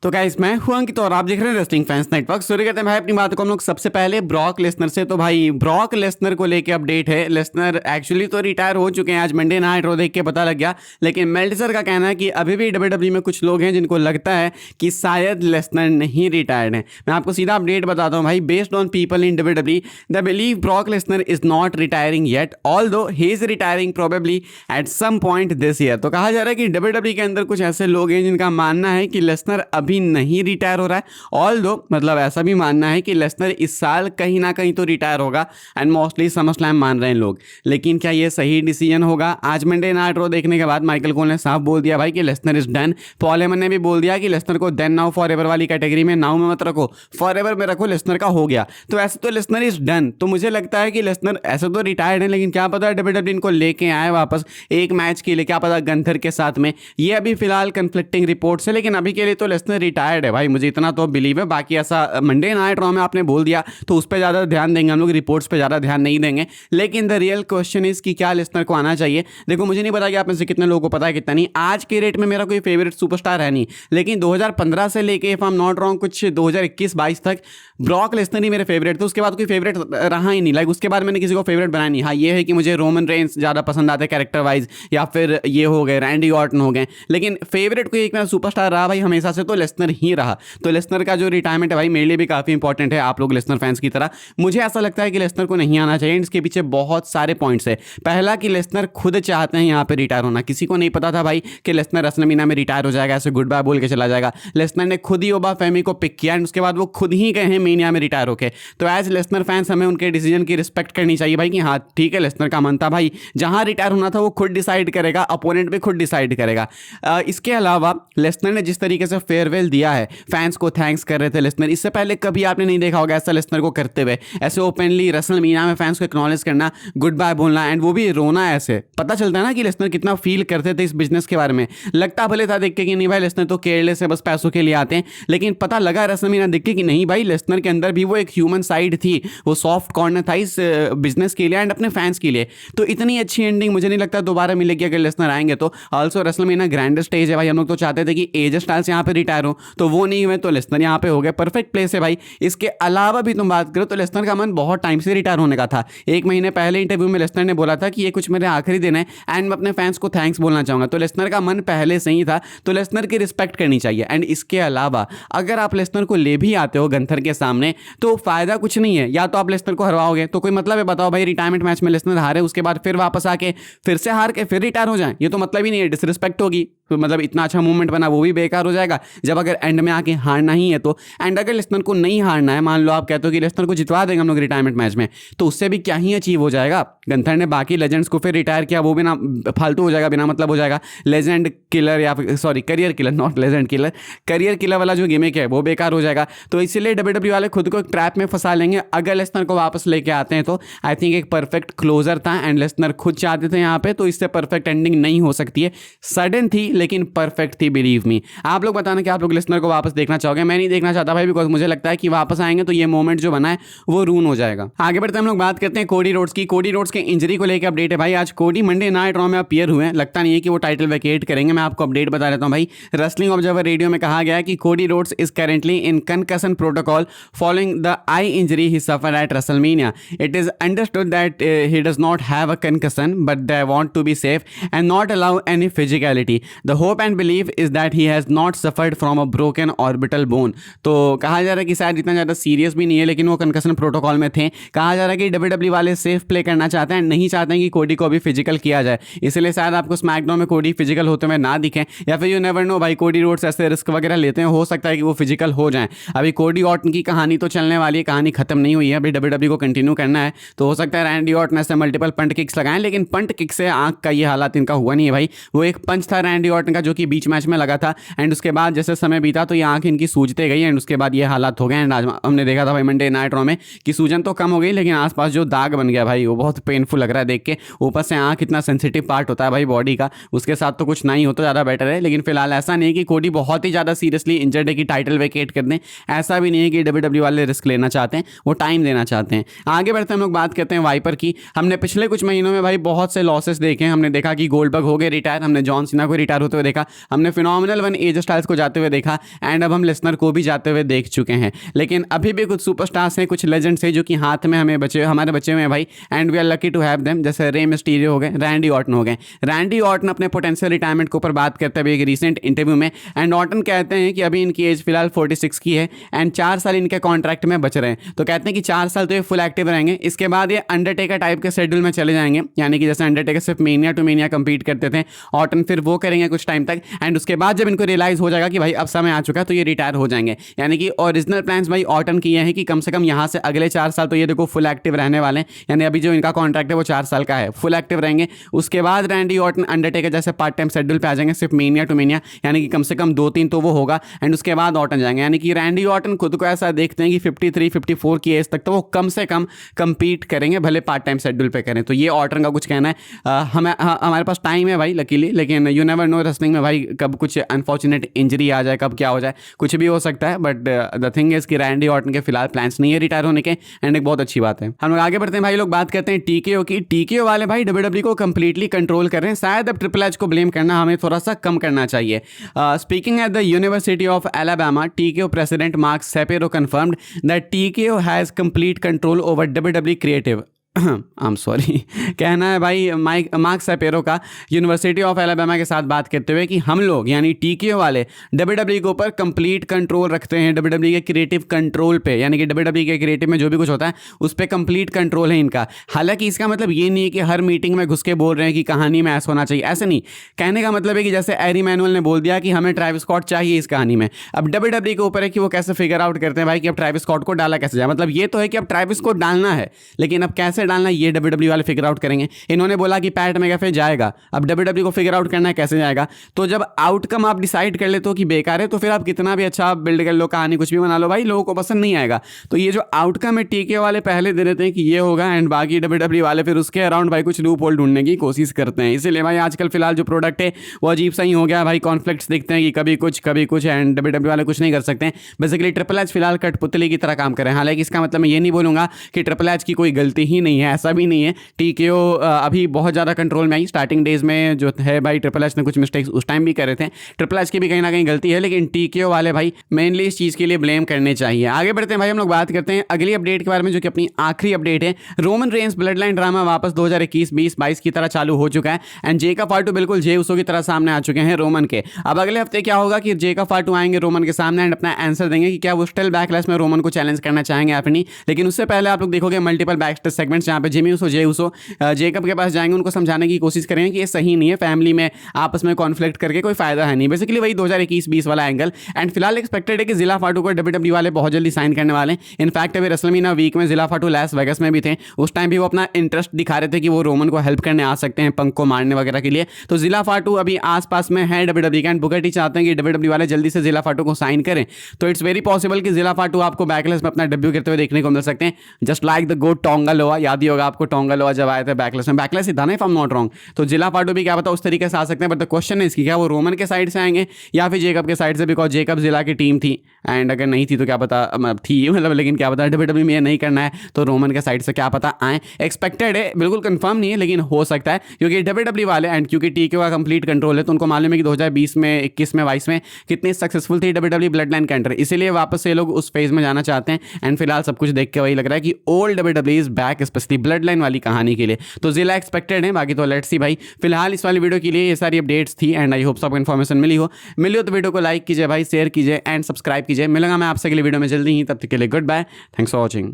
तो गाइस मैं हूं अंकित और आप देख रहे हैं रेसलिंग फैंस नेटवर्क। शुरू करते हैं भाई अपनी बात को हम लोग सबसे पहले ब्रॉक लेसनर से। तो भाई ब्रॉक लेसनर को लेके अपडेट है। लेसनर एक्चुअली तो रिटायर हो चुके हैं, आज मंडे नाइट रो देख के पता लग गया, लेकिन मेल्टजर का कहना है कि अभी भी डब्ल्यूडब्ल्यूई में कुछ लोग हैं जिनको लगता है कि शायद लेसनर नहीं रिटायर्ड है। मैं आपको सीधा अपडेट बताता हूँ भाई, based on people in WWE the believe Brock Lesnar is not retiring yet, although he is retiring probably at some point this year. तो कहा जा रहा है कि डब्ल्यूडब्ल्यूई के अंदर कुछ ऐसे लोग हैं जिनका मानना है कि लेसनर अभी नहीं रिटायर हो रहा है, ऑल्दो मतलब ऐसा भी मानना है कि लेसनर इस साल कहीं ना कहीं तो रिटायर होगा एंड मोस्टली समरस्लैम मान रहे हैं लोग। लेकिन क्या ये सही डिसीजन होगा? आज मंडे नाइट रो देखने के बाद माइकल कोल ने साफ बोल दिया भाई कि Lesnar is done. Paul Heyman ने भी बोल दिया कि लेसनर को देन नाउ फॉर एवर वाली कैटेगरी में नाउ में मत रखो, फॉर एवर में रखो, लेसनर का हो गया। तो ऐसे तो लेसनर इज डन। तो मुझे लगता है कि लेसनर ऐसे तो रिटायर्ड है, लेकिन क्या पता डब्ल्यूडब्ल्यूई इनको लेके आए वापस एक मैच के लिए, क्या पता गंथर के साथ में। ये अभी फिलहाल कंफ्लिक्टिंग रिपोर्ट्स है, लेकिन अभी के लिए तो लेसनर रिटायर्ड है भाई, मुझे इतना तो बिलीव है। बाकी ऐसा मंडे नाइट रॉ में आपने बोल दिया तो उस पर ज़्यादा ध्यान देंगे हम लोग, रिपोर्ट्स पे ज़्यादा ध्यान नहीं देंगे। लेकिन द रियल क्वेश्चन इज कि क्या लेसनर को आना चाहिए। देखो मुझे नहीं पता कि आप में से कितने लोगों को पता है कितना नहीं, आज के रेट में मेरा कोई फेवरेट सुपरस्टार है नहीं, लेकिन 2015 से लेके if I am not wrong कुछ 2021-22 तक ब्रॉक लेसनर ही मेरे फेवरेट थे। उसके बाद कोई फेवरेट रहा ही नहीं, लाइक उसके बाद मैंने किसी को फेवरेट बनाया नहीं। हाँ ये है कि मुझे रोमन रेंस ज़्यादा पसंद आते कैरेक्टर वाइज, या फिर ये हो गए रैंडी ऑर्टन हो गए, लेकिन फेवरेट कोई एक मेरा सुपरस्टार रहा भाई हमेशा से तो लेसनर ही रहा। तो लेसनर का जो रिटायरमेंट है भाई मेरे लिए भी काफ़ी इंपॉर्टेंट है, आप लोग लेसनर फैंस की तरह। मुझे ऐसा लगता है कि लेसनर को नहीं आना चाहिए, इसके पीछे बहुत सारे पॉइंट्स है। पहला कि लेसनर खुद चाहते हैं यहाँ पे रिटायर होना, किसी को नहीं पता था भाई कि लेसनर रेसलमेनिया में रिटायर हो जाएगा, ऐसे गुड बाय बोल के चला जाएगा। लेसनर ने खुद ही ओबा फेमी को पिक किया एंड उसके बाद वो खुद ही गए हैं मेनिया में रिटायर होके। तो एज लेसनर फैंस हमें उनके डिसीजन की रिस्पेक्ट करनी चाहिए भाई कि हाँ ठीक है, लेसनर का मन था भाई, जहाँ रिटायर होना था वो खुद डिसाइड करेगा, अपोनेंट भी खुद डिसाइड करेगा। इसके अलावा लेसनर ने जिस तरीके से फेयरवेल दिया है, फैंस को थैंक्स कर रहे थे लेसनर, इससे पहले कभी आपने नहीं देखा होगा ऐसा लेसनर को करते हुए, ऐसे ओपनली रेसलमेनिया में फैंस को एक्नॉलेज करना, गुड बाय बोलना एंड वो भी रोना। ऐसे पता चलता है ना कि लेसनर कितना फील करते थे इस बिजनेस के बारे में। लगता भले था देख के कि नहीं भाई लेसनर तो केयरलेस है, बस पैसों के लिए आते हैं, लेकिन पता लगा रेसलमेनिया देख के कि नहीं भाई लेसनर के अंदर भी वो एक ह्यूमन साइड थी, वो सॉफ्ट कॉर्नर था इस बिजनेस के लिए एंड अपने फैंस के लिए। तो इतनी अच्छी एंडिंग मुझे नहीं लगता दोबारा मिलेगी अगर लेसनर आएंगे तो। ऑल्सो रेसलमेनिया ग्रैंड स्टेज है भाई, हम लोग तो चाहते थे कि एज स्टाइल्स यहाँ पे रिटायर हो, तो वो नहीं हुए, तो लेसनर यहाँ पे हो गए, परफेक्ट प्लेस है भाई। इसके अलावा भी तुम बात करो तो लेसनर का मन बहुत टाइम से रिटायर होने का था। एक महीने पहले इंटरव्यू में लेसनर ने बोला था कि ये कुछ मेरे आखिरी दिन है एंड मैं अपने फैंस को थैंक्स बोलना चाहूंगा। तो लेसनर का मन पहले से ही था, तो लेसनर की रिस्पेक्ट करनी चाहिए। एंड इसके अलावा अगर आप लेसनर को ले भी आते हो गंथर के सामने तो फायदा कुछ नहीं है, या तो आप लेसनर को हरवाओगे तो कोई मतलब है बताओ भाई, रिटायरमेंट मैच में लेसनर हारे उसके बाद फिर वापस आके फिर से हार के फिर रिटायर हो जाए, ये तो मतलब ही नहीं है, डिसरिस्पेक्ट होगी। तो मतलब इतना अच्छा मूवमेंट बना वो भी बेकार हो जाएगा जब अगर एंड में आके हारना ही है तो। एंड अगर लेसनर को नहीं हारना है, मान लो आप कहते हो कि लेसनर को जितवा देंगे हम लोग रिटायरमेंट मैच में, तो उससे भी क्या ही अचीव हो जाएगा। गंथर ने बाकी लेजेंड्स को फिर रिटायर किया, वो भी ना फालतू हो जाएगा, बिना मतलब हो जाएगा। लेजेंड किलर या sorry career killer, not legend killer, career killer वाला जो गिमिक है वो बेकार हो जाएगा। तो इसलिए डब्ल्यूडब्ल्यूई वाले खुद को एक ट्रैप में फंसा लेंगे अगर लेसनर को वापस लेके आते हैं तो। आई थिंक एक परफेक्ट क्लोजर था एंड लेसनर खुद चाहते थे यहाँ पे, तो इससे परफेक्ट एंडिंग नहीं हो सकती है। सडन थी लेकिन परफेक्ट थी, बिलीव मी। आप लोग बताना कि आप लोग लेसनर को वापस देखना चाहोगे। मैं नहीं देखना चाहता भाई, बिकॉज मुझे लगता है कि वापस आएंगे तो ये मोमेंट जो बना है वो रून हो जाएगा। आगे बढ़ते हम लोग बात करते हैं कोडी रोड्स की। कोडी रोड्स के इंजरी को लेकर अपडेट है भाई। आज कोडी मंडे नाइट रॉ में अपीयर हुए हैं, लगता नहीं है कि वो टाइटल वैकेट करेंगे। मैं आपको अपडेट बता देता हूं भाई, रेसलिंग ऑब्जर्वर रेडियो में कहा गया है कि Cody Rhodes is currently in concussion protocol following the eye injury he suffered at WrestleMania. It is understood that he does not have a concussion but they want to be safe and not allow any physicality. The hope and believe is that he has not suffered from a broken orbital bone. तो कहा जा रहा है कि शायद इतना ज़्यादा serious भी नहीं है, लेकिन वो कंकशन प्रोटोकॉल में थे। कहा जा रहा है कि डब्ल्यूडब्ल्यूई वाले सेफ प्ले करना चाहते हैं, नहीं चाहते हैं कि कोडी को अभी फिजिकल किया जाए, इसलिए शायद आपको स्मैकडाउन में कोडी फिजिकल होते हुए ना दिखें, या फिर यू नेवर नो भाई, कोडी रोड्स ऐसे रिस्क वगैरह लेते हैं, हो सकता है कि वो फिजिकल हो जाए। अभी कोडी ऑर्टन की कहानी तो चलने वाली है, कहानी खत्म नहीं हुई है, अभी डब्ल्यूडब्ल्यूई को कंटिन्यू करना है। तो हो सकता है रैंडी ऑर्टन ऐसे मल्टीपल पंट किक्स लगाएं, लेकिन पंट किक से आंख का ये हालात इनका हुआ नहीं है भाई। वो एक पंच था रैंडी ऑर्टन का जो कि बीच मैच में लगा था एंड उसके बाद जैसे समय बीता तो ये आंख इनकी सूजते गई एंड उसके बाद ये हालात हो गए। एंड आज हमने देखा था भाई मंडे नाइट रॉ में कि सूजन तो कम हो गई, लेकिन आसपास जो दाग बन गया भाई वो बहुत पेनफुल लग रहा है देख के। ऊपर से आंख इतना सेंसिटिव पार्ट होता है भाई बॉडी का, उसके साथ तो कुछ नहीं हो तो ज़्यादा बेटर है। लेकिन फिलहाल ऐसा नहीं है कि कोडी बहुत ही ज़्यादा सीरियसली इंजर्ड है कि टाइटल वेकेट कर दें, ऐसा भी नहीं है कि डब्ल्यूडब्ल्यूई वाले रिस्क लेना चाहते हैं, वो टाइम देना चाहते हैं। आगे बढ़ते हम लोग बात करते हैं वाइपर की। हमने पिछले कुछ महीनों में भाई बहुत से लॉसेस देखे हैं। हमने देखा कि गोल्डबर्ग हो गए रिटायर, हमने जॉन सीना को रिटायर होते हुए देखा, हमने फिनोमिनल वन एज स्टाइल्स को जाते हुए देखा, एंड अब हम लेसनर को भी जाते हुए देख चुके हैं। लेकिन अभी भी कुछ सुपरस्टार्स हैं, कुछ लेजेंड्स हैं जो कि हाथ में हमारे बचे हुए हैं भाई, and we are lucky to have them. जैसे रे मिस्टीरियो हो गए, रैंडी ऑर्टन हो गए। रैंडी ऑर्टन अपने पोटेंशियल रिटायरमेंट के ऊपर बात करते हुए एक रिसेंट इंटरव्यू में, एंड ऑर्टन कहते हैं कि अभी इनकी एज फिलहाल 46 की है एंड 4 साल इनके कॉन्ट्रैक्ट में बच रहे हैं। तो कहते हैं कि 4 साल तो ये फुल एक्टिव रहेंगे, इसके बाद ये अंडरटेकर टाइप के शेड्यूल में चले जाएंगे, यानी कि जैसे अंडरटेकर सिर्फ मेनिया टू मेनिया कंपीट करते थे, ऑर्टन फिर वो करेंगे कुछ टाइम तक, एंड उसके बाद जब इनको रियलाइज हो जाएगा कि भाई अब समय आ चुका है तो ये रिटायर हो जाएंगे। यानी कि ओरिजिनल प्लान्स भाई ऑर्टन किए हैं कि कम से कम यहाँ से अगले 4 साल तो ये देखो फुल एक्टिव रहने वाले हैं, यानी अभी जो इनका कॉन्ट्रैक्ट है वो 4 साल का है, फुल एक्टिव रहेंगे। उसके बाद रैंडी ऑर्टन अंडरटेकर जैसे पार्ट टाइम शेड्यूल पे आ जाएंगे, सिर्फ मेनिया टू मेनिया, यानी कि कम से कम 2-3 तो वो होगा, एंड उसके बाद ऑर्टन जाएंगे। यानी कि रैंडी ऑर्टन खुद को ऐसा देखते हैं कि 53-54 की एज तक तो वो कम से कम कंपीट करेंगे, भले पार्ट टाइम शेड्यूल पे करें। तो ये ऑर्टन का कुछ कहना है। हमारे पास टाइम है भाई लकीली, लेकिन यू नेवर नो रेसलिंग में भाई कब कुछ अनफॉर्चुनेट इंजरी आ जाए, कब क्या हो जाए, कुछ भी हो सकता है। बट द थिंग इज कि रैंडी ऑर्टन के फिलहाल प्लान्स नहीं है रिटायर होने के, एंड एक बहुत अच्छी बात है। हम लोग आगे बढ़ते हैं भाई, लोग बात करते हैं टीकेओ की। टीकेओ वाले भाई डब्ल्यूडब्ल्यूई को कंप्लीटली कंट्रोल कर रहे हैं। शायद अब ट्रिपल एच को ब्लेम करना हमें थोड़ा सा कम करना चाहिए। Speaking at the university of Alabama, TKO president Mark Shapiro confirmed that TKO has complete control over WWE creative. I am sorry कहना है भाई मार्क सेपेरो का यूनिवर्सिटी ऑफ एलाबामा के साथ बात करते हुए कि हम लोग यानी टीकेओ वाले डब्ल्यूडब्ल्यूई के ऊपर कंप्लीट कंट्रोल रखते हैं, डब्ल्यूडब्ल्यूई के क्रिएटिव कंट्रोल पे, यानी कि डब्ल्यूडब्ल्यूई के क्रिएटिव में जो भी कुछ होता है उस पर कंप्लीट कंट्रोल है इनका। हालांकि इसका मतलब ये नहीं है कि हर मीटिंग में घुस के बोल रहे हैं कि कहानी में ऐसा होना चाहिए, ऐसा नहीं। कहने का मतलब है कि जैसे एरी मैनुअल ने बोल दिया कि हमें ट्रेविस स्कॉट चाहिए इस कहानी में, अब डब्ल्यूडब्ल्यूई के ऊपर है कि वो कैसे फिगर आउट करते हैं भाई कि अब ट्रेविस स्कॉट को डाला कैसे जाए। मतलब ये तो है कि अब ट्रेविस को डालना है, लेकिन अब कैसे डालना ये डब्ल्यूडब्ल्यूई वाले फिगर आउट करेंगे। इन्होंने बोला कि पैट मैकेफे जाएगा, अब डब्ल्यूडब्ल्यूई को फिगर आउट करना है कैसे जाएगा। तो जब आउटकम आप डिसाइड कर लेते हो कि बेकार है, तो फिर आप कितना भी अच्छा बिल्ड कर लो, कहानी कुछ भी बना लो, भाई लोगों को पसंद नहीं आएगा। तो ये जो आउटकम है टीकेओ वाले पहले दे देते हैं कि ये होगा, एंड बाकी डब्ल्यूडब्ल्यूई वाले फिर उसके अराउंड भाई कुछ लूप होल ढूंढने की कोशिश करते हैं। इसीलिए भाई आजकल फिलहाल जो प्रोडक्ट है वो अजीब सा ही हो गया भाई। कॉन्फ्लिक्ट्स दिखते हैं कि कभी कुछ एंड डब्ल्यूडब्ल्यूई वाले कुछ नहीं कर सकते हैं। बेसिकली ट्रिपल एच फिलहाल कठपुतली की तरह काम करें। हालांकि इसका मतलब मैं ये नहीं बोलूंगा कि ट्रिपल एच की कोई गलती ही नहीं है, ऐसा भी नहीं है। टीकेओ अभी बहुत ज़्यादा कंट्रोल में आई। स्टार्टिंग डेज में जो है भाई ट्रिपल एच ने कुछ मिस्टेक्स उस टाइम भी करे थे, ट्रिपल एच की भी कहीं ना कहीं गलती है, लेकिन टीकेओ वाले भाई मेनली इस चीज़ के लिए ब्लेम करने चाहिए। आगे बढ़ते हैं भाई, हम लोग बात करते हैं अगली अपडेट के बारे में, जो कि अपनी आखिरी अपडेट है। Roman Reigns blood line drama वापस 2021-20-22 की तरह चालू हो चुका है, एंड जेका फाटू बिल्कुल जे उसो की तरह सामने आ चुके हैं रोमन के। अब अगले हफ्ते क्या होगा कि जेका फाटू आएंगे रोमन के सामने एंड अपना आंसर देंगे कि क्या वो स्टिल बैकलैश में रोमन को चैलेंज करना चाहेंगे या फिर नहीं। लेकिन उससे पहले आप लोग देखोगे मल्टीपल बैकस्टेज सेगमेंट्स जहाँ पे जिमी उसो, जे उसो जेकब के पास जाएंगे, उनको समझाने की कोशिश करेंगे कि ये सही नहीं है, फैमिली में आपस में कॉन्फ्लिक्ट करके कोई फायदा है नहीं। बेसिकली वही 2021-20 वाला एंगल। एंड फिलहाल एक्सपेक्टेड है कि जिला फाटू को डब्ल्यूडब्ल्यूई वाले बहुत जल्दी साइन करने वाले हैं। इनफैक्ट अभी रेसलमेनिया वीक में जिला फाटू लास वेगास में भी थे, उस टाइम भी वो अपना इंटरेस्ट दिखा रहे थे कि वो रोमन को हेल्प करने आ सकते हैं, पंक को मारने वगैरह के लिए। तो जिला फाटू अभी आसपास में है डब्ल्यूडब्ल्यूई का, एंड बुकर टी चाहते हैं कि डब्ल्यूडब्ल्यूई वाले जल्दी से जिला फाटू को साइन करें। तो इट्स वेरी पॉसिबल कि जिला फाटू आपको बैकलेस में अपना डेब्यू करते हुए देखने को मिल सकते हैं, जस्ट लाइक द गोट टोंगा लोआ। याद ही होगा आपको टोंगा लोआ जब आए थे बैकलेस में, बैकलेस ही था ना if I am not wrong. तो जिला फाटू भी क्या पता उस तरीके से आ सकते हैं, बट द क्वेश्चन है इसकी क्या वो रोमन के साइड से आएंगे या फिर जेकब के साइड से, बिकॉज जेकब जिला की टीम थी, एंड अगर नहीं थी तो क्या पता थी मतलब, लेकिन क्या पता डब्ल्यूडब्ल्यूई में ये नहीं करना है तो रोमन के साइड से क्या पता आए। एक्सपेक्टेड है, बिल्कुल कंफर्म नहीं है, लेकिन हो सकता है क्योंकि डब्ल्यूडब्ल्यूई वाले एंड क्योंकि टीकेओ का कंप्लीट कंट्रोल है, तो उनको मालूम है कि 2020 में, 21 में, 22 में कितनी सक्सेसफुल थी डब्ल्यूडब्ल्यूई ब्लड लाइन कैंटर, इसीलिए वापस से लोग उस फेज में जाना चाहते हैं। एंड फिलहाल सब कुछ देख के वही लग रहा है कि old WWE is back, specially blood line वाली कहानी के लिए। तो जिला एक्सपेक्टेड है, बाकी तो लेट्स सी भाई। फिलहाल इस वाली वीडियो के लिए ये सारी अपडेट्स थी, एंड आई होप सबको इन्फॉर्मेशन मिली हो तो वीडियो को लाइक कीजिए भाई, शेयर कीजिए एंड सब्सक्राइब कीजिए। मिलूंगा मैं आपसे अगली वीडियो में जल्दी ही, तब तक के लिए goodbye, thanks for watching.